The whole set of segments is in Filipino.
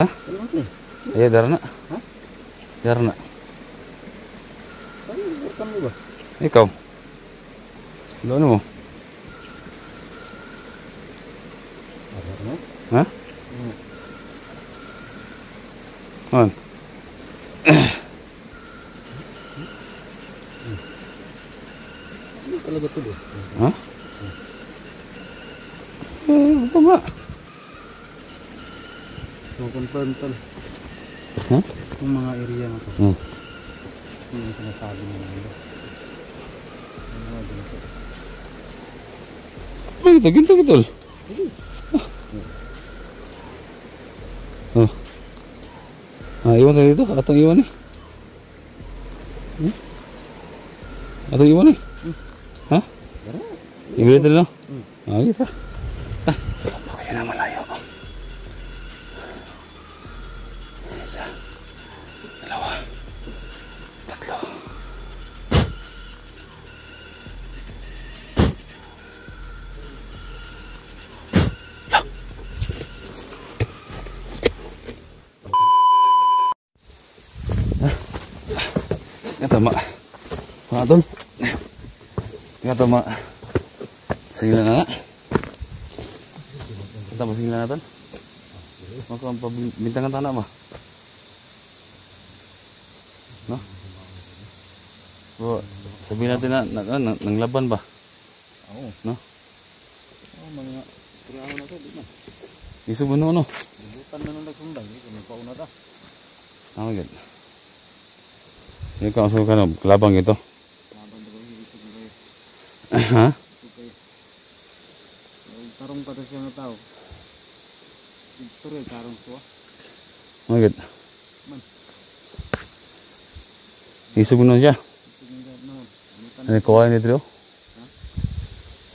Ha? Ayo darna. Ha? Darna. Saan bukan mo ba? Ikaw. Ano mo? Ano? Ha? Man. Ano talaga to do? Ha? Ito ba? So confirm tol. Ha? Itong mga area na to. Yung sinasabi nila nila. Ano ganito? Ay, ginto gitol. Oh. Iwan tayo dito. Atong iwan eh. Atong iwan eh. Ha? Ibili tayo lang. Kita. Baka yun na malayo. Isa. Dalawa. Tatlo. Tama mga tol, tama sige na na tama sige na natin makang pabintangan tanah mah no so, sabihin natin na nanglaban ba oo no mga istoryahan na to di man isog mo no bukan na nang nagsundan kung pauna ta agad ini kau suka kan kelabang gitu ha tarong pa siya nga tao istorya tarong ko agad isog mo siya ini kuha ini dito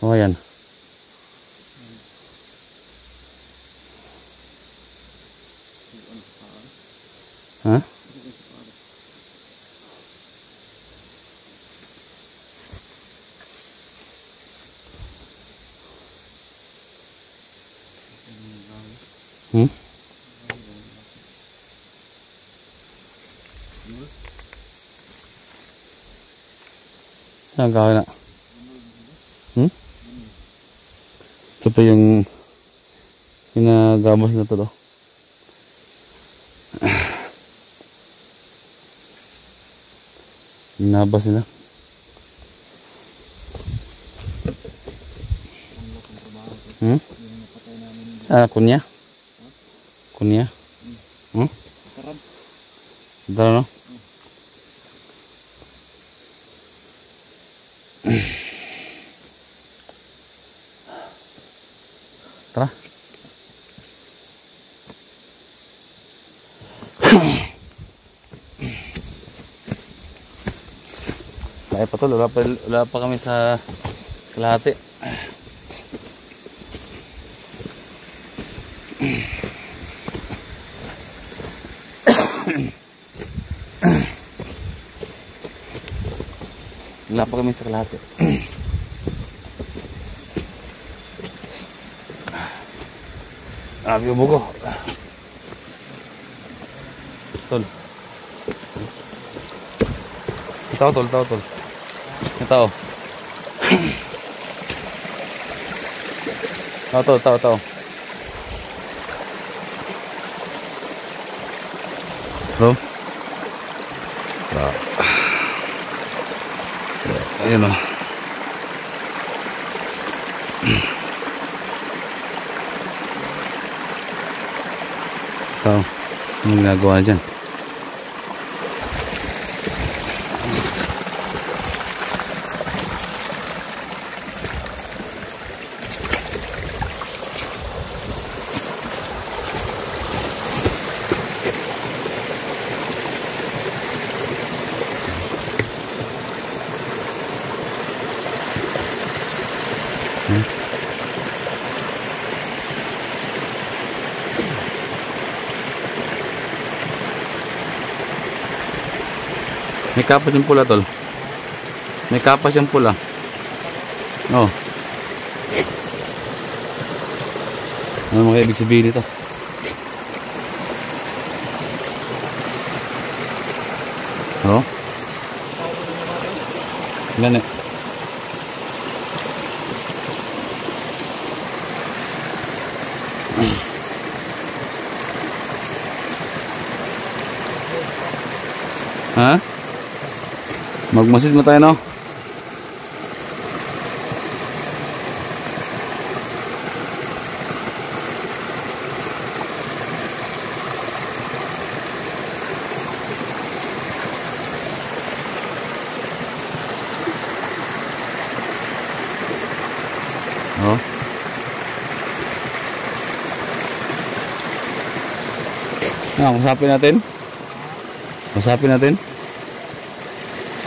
oh yan ha Ang gawin na. Ito pa yung ginagamos na ito do. Ginabas nila. Kunya? Kunya? Tara no? Tara. Kaya pa tol, wala pa kami sa kalahati. Wala pa kami sa kalahati. Abi bugo. Tol. Tahu tol. Tahu. Tahu. Belum? Ayan o. Ito, anong ginagawa dyan? May kapas yung pula tol. May kapas yung pula. Oh. Ano mga ibig sabihin nito? Oh. Gani. Ha? Magmasid mo tayo, no? Oh. Usapin natin. Usapin natin.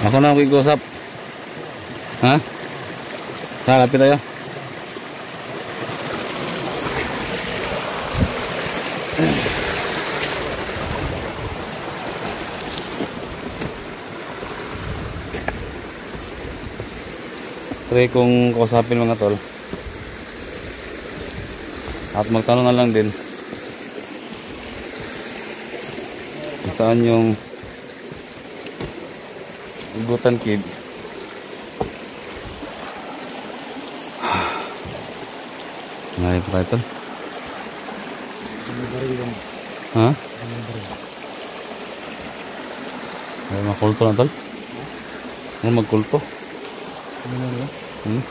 Ako na ang kikusap. Ha? Lapit tayo. Try kong kausapin mga tol. At magtanong na lang din kung saan yung Igutan Cave. Ngayon pa ito. Ha? Ay, makulto na tol. Ano magkulto? Hmm?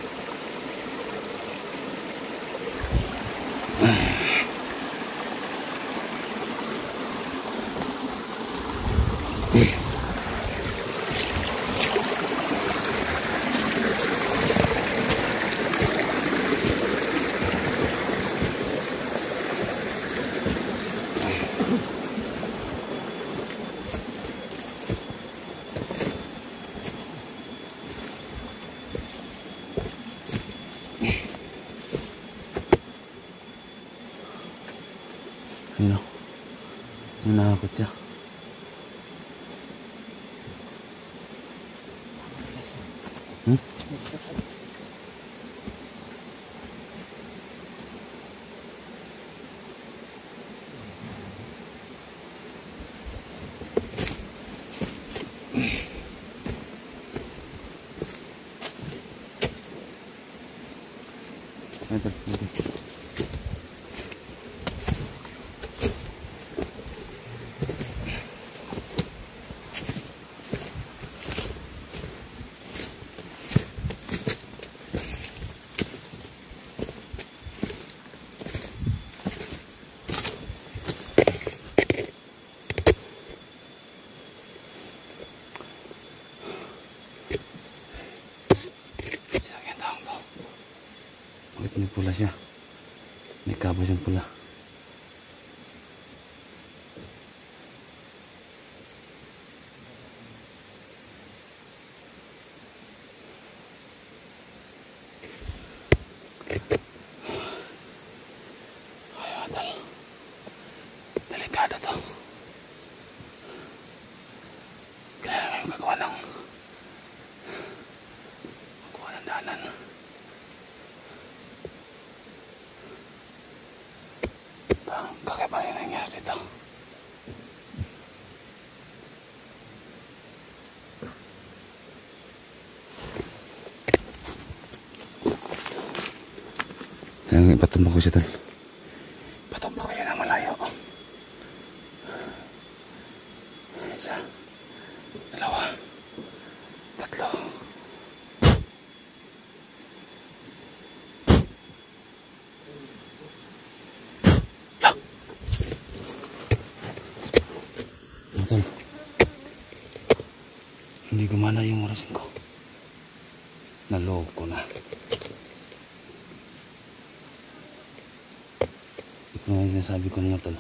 Ayun o. Nanakot siya. Hmm? Ito. Bakit may pula siya? May kabo siyang pula. Ay, madal. Delikado to. Kaya namin magagawa ng daanan. Kakaiba rin nangyari dito. Patumba ko siya tol. Patumba ko siya na malayo. Isa, dalawa, tatlo. Tol, hindi gumana yung orasin ko. Naloob ko na. Ito nga yung sinasabi ko nga tol.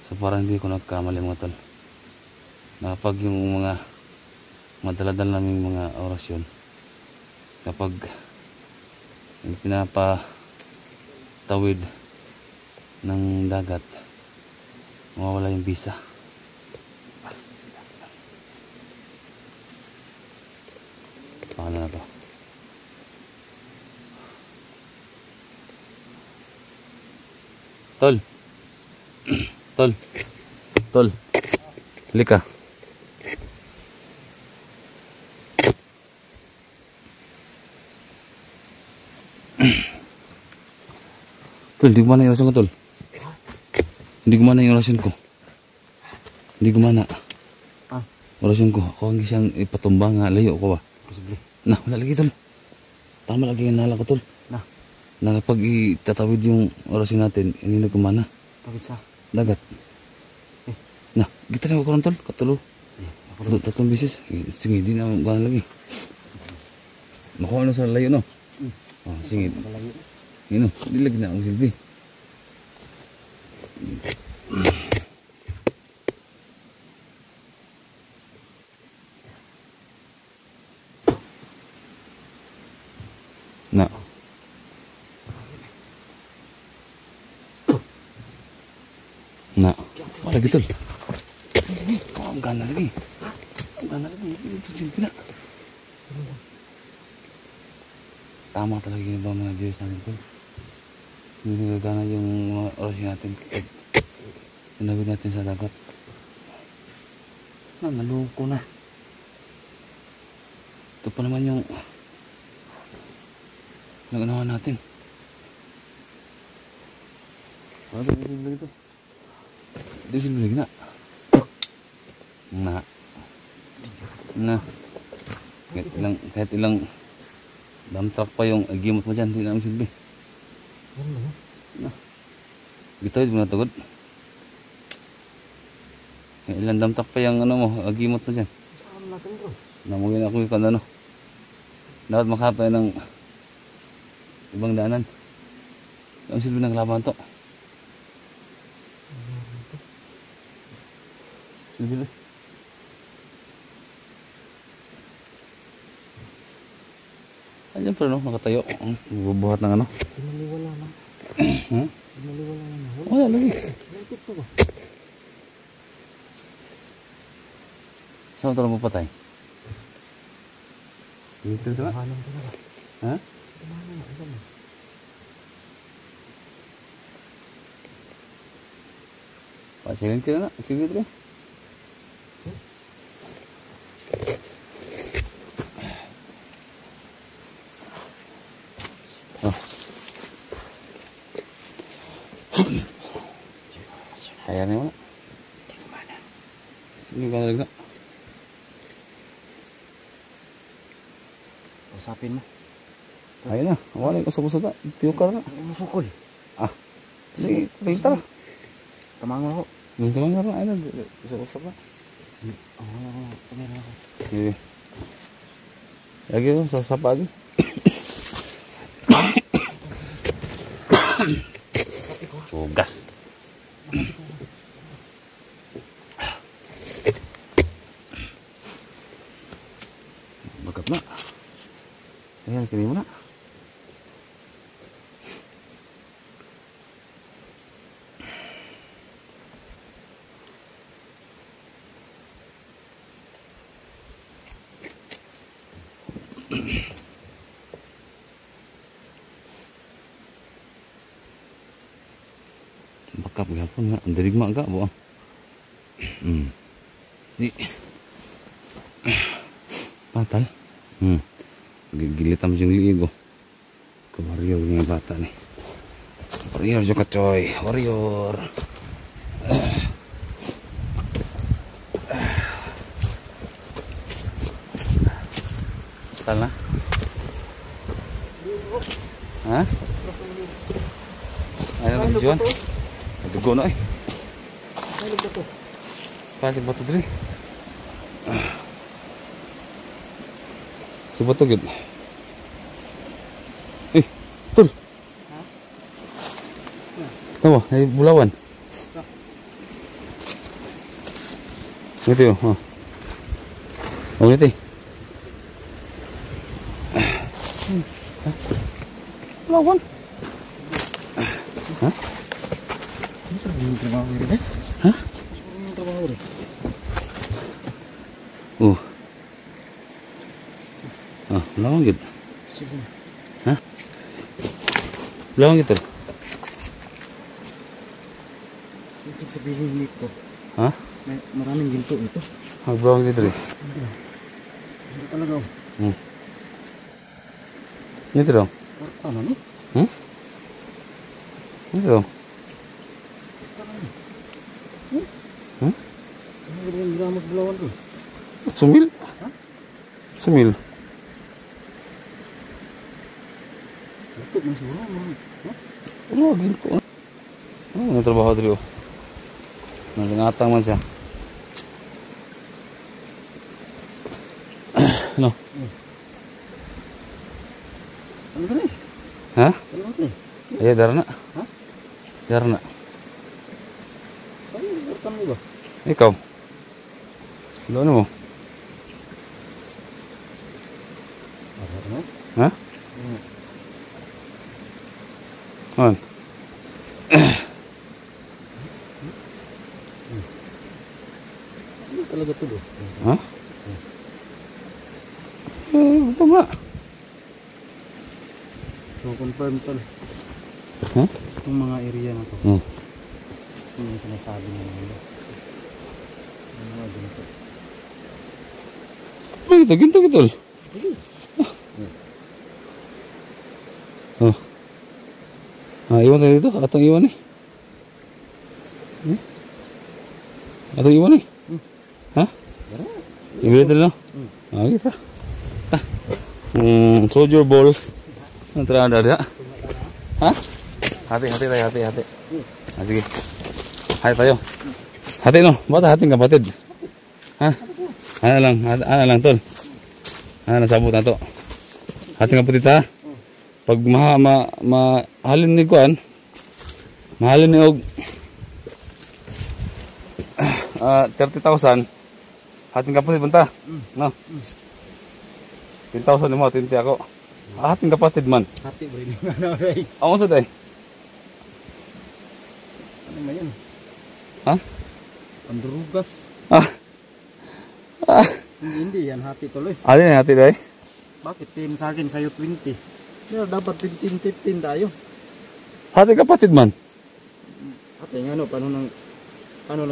So parang hindi ko nagkamali mga tol. Na pag yung mga madaladal naming mga orasyon, kapag yung pinapatawid ng dagat, mawawala yung bisa. Paano na to? Tol. Tol. Tol. Halika. Tol, di gumana yung orasyon ko, Tol. Hindi gumana yung orasyon ko. Hindi gumana. Ah. Orasyon ko. Ako ang isang ipatumba nga. Layo ko ba? Posible. Na, wala lagi, Tol. Tama lagi yung nala ko, Tol. Na kapag itatawid yung orasyon natin, hindi na gumana. Tawid sa? Dagat. Na, kita na ako ron, Tol. Katulo. Tatlong bisis. Sige, di na gumana lagi. Makuha na sa layo, no? Oh, sige. Yun, di lagi na akong silbi. Na. Na. Wala lagi, Tol. Oh, ang gana lagi. Ang gana lagi. Silbi na. Tama talaga yung ba mga viewers natin, Tol. Hindi nagagana yung mga orasyon natin kapag tinawid natin sa dagat. Naloko na. Ito pa naman yung naganawa natin. Ano ito? Ito lagi ito. Ito silbi lagi na. Na. Kahit ilang dump truck pa yung agimot mo dyan. Hindi namin silbi. Gitawid mo na tugod. Ilang dump truck pa yung ano mo, agimot mo dyan. Saan natin bro? Namugin ako yung ano. Dapat makapay ng ibang daanan. Ang silbi ng laban to. Silbi. Ayan pa no, nakatayo. Bubuhat ng ano. Pinaliwala na. Hmm? Pinaliwala na. Wala lagi. Lapit pa ba? Saan ito na patay? Dito ito ba? Tumahalang talaga. Ha? Tumahalang na. Ito na. Pasilin ka na. Sige ito. Ayan na yun. Hindi ko mana. Hindi ka talaga. Usapin mo. Ayan na. Wala yung usap-usap na. Tiyo ka na. Ang musukol. Sige, kita na. Tamango ako. Yung tamang nga na. Ayan na. Usap-usap na. Tumira ako. Sige. Lagi mo sa sapagi. Tugas. Bakat na. Ayan, kini mo na. Bakap gapon nga, ang dirigma ka buang. Di. Patal. Gilitam yung liigo. Warrior yung bata ni. Warrior juga coy, warrior. Patal na. Ha? Ayaw na John. Dugo na eh. Ano ba ito? Pasig ba ito diri? Si ba ito gud? Eh, tol. Ha? Tama, ay bulawan. Ito yun, oh. Oh, ito eh. Bulawan. Ha? Gusto mo yung trabaho rin? Ha? Gusto mo yung trabaho rin? Oh. Ah, bulawan gud. Sige. Ha? Bulawan gud tol. sabihin nito. Ha? May maraming ginto ito. Mag-brown dito rin. Hindi talaga. Dito rin. Ano ni? Dito rin. Ano yung gramos bulawan ko? Sumil. Sumil. Ito man siguro. Ano, ginto. Ano yung trabaho dito? Nalingatang man siya. Ano? Ano ka na eh? Ha? Ano ka na eh? Ayan, dara na. Ha? Dara na. Saan yung kartam mo ba? Ikaw. Ano mo? Ano? Ha? Ano? Ano talaga ito ba? Ha? Ito nga. So confirm tol. Ha? Itong mga area na to. Yung sinasabi mo nila. Ano mga ginto? Ay, ginto, ginto. Oh. Iwan tayo dito. Atong iwan eh. Atong iwan eh. Ha? Ibili tayo lang. Kita. Soldier balls. Ang terang ada. Ha? Hati tayo, hati. Sige. Hati tayo. Hati no. Bata hating kapatid. Ha? Ana lang tol. Ana sabot na to. Hating kapatid ha. Pag mahalin ni kuan, mahalin ni og 30,000. Hating kapatid banta. No. 10,000 mo, 20 ako. Hating kapatid man. Hati ba rin yung ano rin? Ako sa day. Ano ba yan? Ha? Pandurugas. Hindi yan hati tuloy. Alin na hati day? Bakit 10 sa akin sa'yo 20? Pero dapat 15 tayo. Hating kapatid man. Hating ano, paano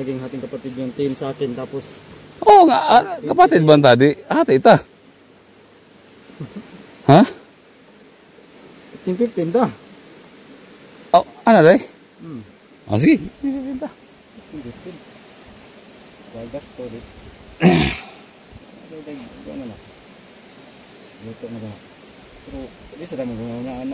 naging hating kapatid yung 10 sa akin tapos Oo nga, kapatid man tadi. Hati ita. Ha? 15 ta. Oh, ano day? Sige. 15 ta. Wagas to dit. Ano na? Luto na ba? Pero bisa ta mo na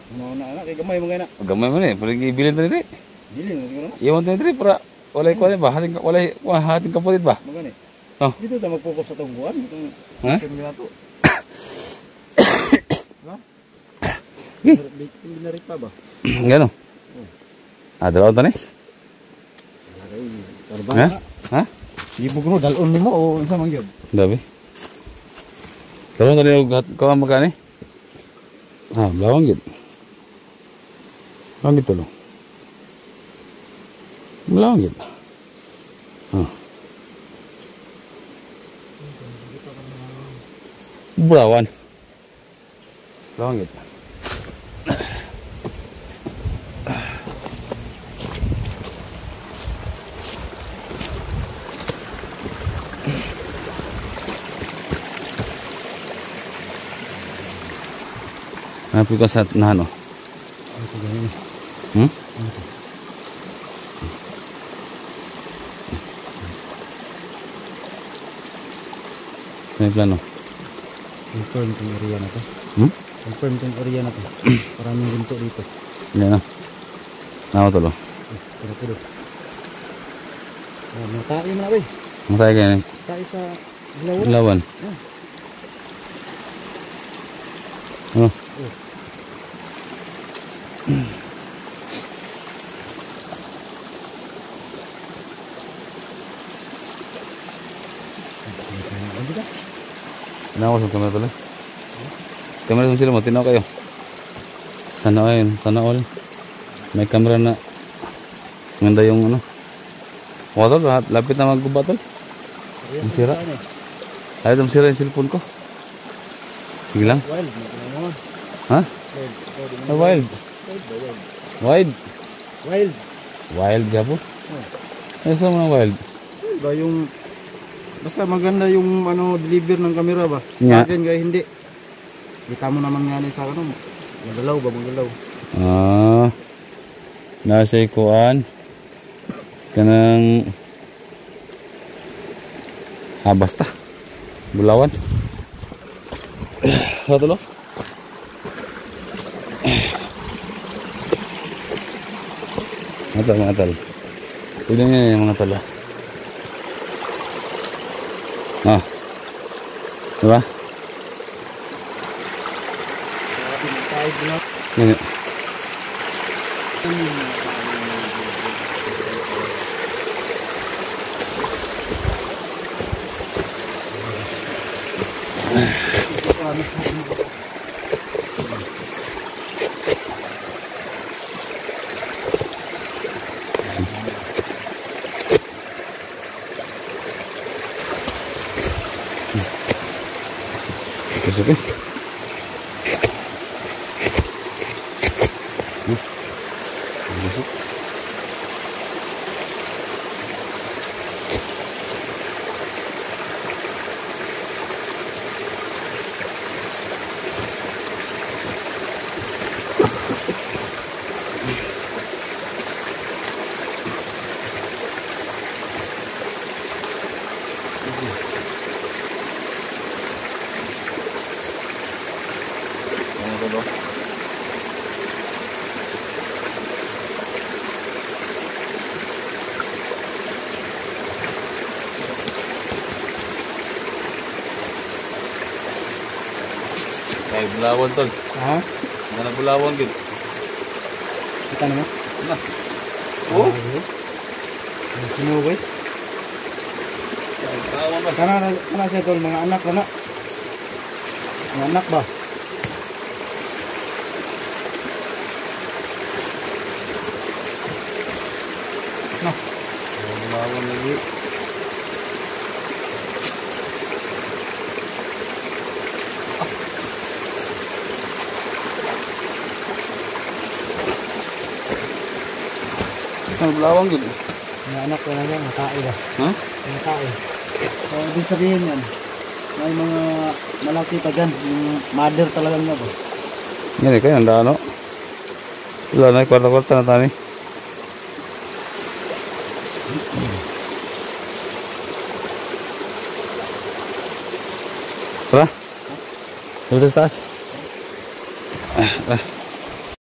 kay gamay mo gana. Gamay mo ni, pwede ibilin na diri. Dili mo siguro na. Iwan na diri para walay ko ba? Hating kapatid ba? Magani. Oh. Dito ta mag-focus sa tong buwan, itong Ha? to. Okay. Binarik pa ba? Gano? Dalawa to ni? Ha? Ha? Di mo kuno dalon nimo o unsa man gyud? Dabi. Kamu tadi kau makan ni? Belawang gitu. Belawang gitu loh. Belawang gitu. Bulawan. Belawang gitu. Napi ko sa nano. Ito ganyan. May plano. Confirm tong area na to. Confirm tong area na to. Maraming ginto dito. Hindi na. Nawa to lo. Sarap. Matay mo na ba? Matay kayo ni. Matay sa Bulawan. Bulawan. Ano? Tinawa sa kamera tuloy. Kamera sa sila mo, tinaw kayo. Sana all. May kamera na. Ganda yung ano. Water, lapit na magguba tol. Ang sira. Ayaw ang sira yung cellphone ko. Sige lang. Wild. Ha? Wild. Wild. Wild. Wild ka po. Ay, saan mo ng wild? Ba yung basta maganda yung ano deliver ng camera ba? Nga. Sa akin kaya hindi. Kita mo naman nga sa ano. Magalaw ba magalaw? Ah. Nasa ikuan. Kanang basta. Bulawan. Satu lo. Matal. Tignan niyo yung mga tala. Ah. Diba? Ganyan. Masuk ya. Masuk. Kayak bulawan tol. Ha? Mana bulawan gitu. Kita naman. Nah. Oh. Sino ba? Bulawan ba? Kana siya tol mga anak na. Mga anak ba? Nah. Bulawan lagi. Mana bulawan gitu. Mga anak ko na lang, matae ba? Hah? Matae. So, ibig sabihin yan, may mga malaki pa dyan, yung mother talaga nga ba? Ini kayak anda ano. Wala na kwarta-kwarta na tani. Tara. Dito sa taas.